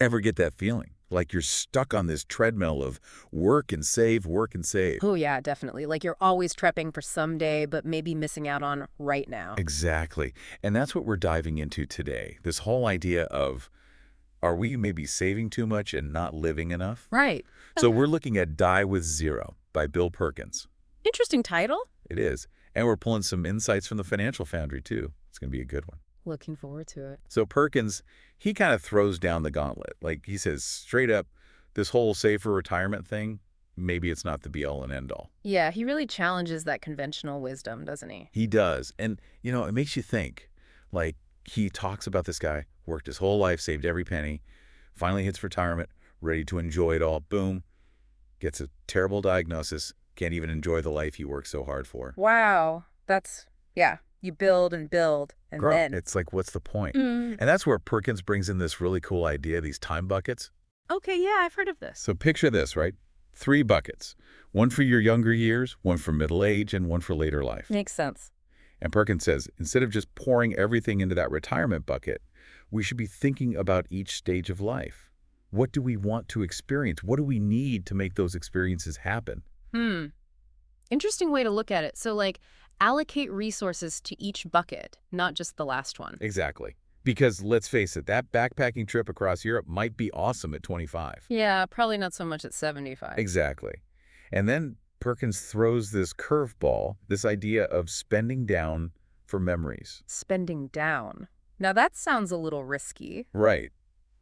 Ever get that feeling? Like you're stuck on this treadmill of work and save, work and save. Oh, yeah, definitely. Like you're always prepping for someday, but maybe missing out on right now. Exactly. And that's what we're diving into today. This whole idea of, are we maybe saving too much and not living enough? Right. So we're looking at Die with Zero by Bill Perkins. Interesting title. It is. And we're pulling some insights from the Financial Foundry, too. It's going to be a good one. Looking forward to it. So Perkins, he kind of throws down the gauntlet. Like he says straight up, this whole safer retirement thing, maybe it's not the be-all and end-all. Yeah, he really challenges that conventional wisdom, doesn't he? He does. And, it makes you think. Like, he talks about this guy, worked his whole life, saved every penny, finally hits retirement, ready to enjoy it all. Boom. Gets a terrible diagnosis, can't even enjoy the life he worked so hard for. Wow. Yeah, you build and build, and Girl, then. it's like, what's the point? Mm. And that's where Perkins brings in this really cool idea, these time buckets. Okay, yeah, I've heard of this. So picture this, right? 3 buckets. One for your younger years, one for middle age, and one for later life. Makes sense. And Perkins says, instead of just pouring everything into that retirement bucket, we should be thinking about each stage of life. What do we want to experience? What do we need to make those experiences happen? Interesting way to look at it. So, like, allocate resources to each bucket, not just the last one. Exactly. Because let's face it, that backpacking trip across Europe might be awesome at 25. Yeah, probably not so much at 75. Exactly. And then Perkins throws this curveball, this idea of spending down for memories. Spending down. Now, that sounds a little risky. Right.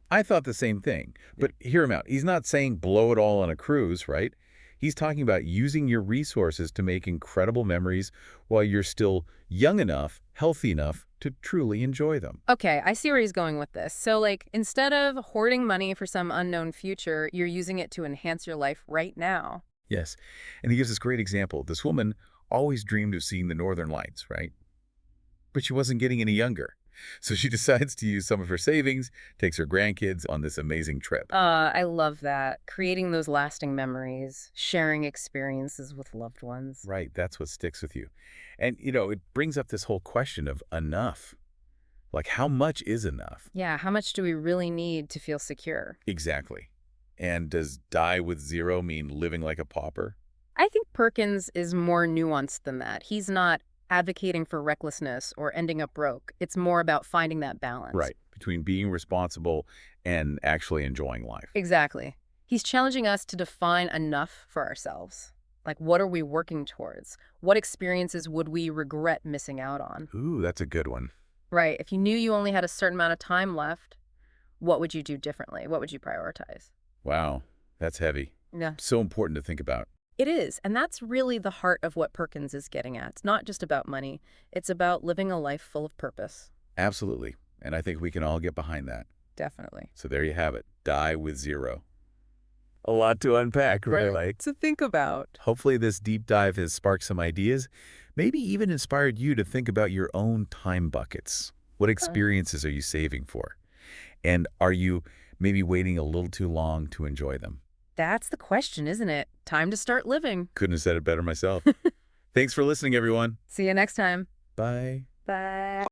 I thought the same thing. But hear him out. He's not saying blow it all on a cruise, right? He's talking about using your resources to make incredible memories while you're still young enough, healthy enough to truly enjoy them. Okay, I see where he's going with this. So, like, instead of hoarding money for some unknown future, you're using it to enhance your life right now. Yes. And he gives this great example. This woman always dreamed of seeing the Northern Lights, right? But she wasn't getting any younger. So she decides to use some of her savings, takes her grandkids on this amazing trip. I love that. Creating those lasting memories, sharing experiences with loved ones. Right, that's what sticks with you. And, it brings up this whole question of enough. Like, how much is enough? Yeah, how much do we really need to feel secure? Exactly. And does Die with Zero mean living like a pauper? I think Perkins is more nuanced than that. He's not advocating for recklessness or ending up broke. It's more about finding that balance. Right, between being responsible and actually enjoying life. Exactly. He's challenging us to define enough for ourselves. Like, what are we working towards? What experiences would we regret missing out on? Ooh, that's a good one. Right. If you knew you only had a certain amount of time left, what would you do differently? What would you prioritize? Wow, that's heavy. Yeah. So important to think about. It is. And that's really the heart of what Perkins is getting at. It's not just about money. It's about living a life full of purpose. Absolutely. And I think we can all get behind that. Definitely. So there you have it. Die with Zero. A lot to unpack, really. To think about. Hopefully this deep dive has sparked some ideas, maybe even inspired you to think about your own time buckets. What experiences are you saving for? And are you maybe waiting a little too long to enjoy them? That's the question, isn't it? Time to start living. Couldn't have said it better myself. Thanks for listening, everyone. See you next time. Bye. Bye.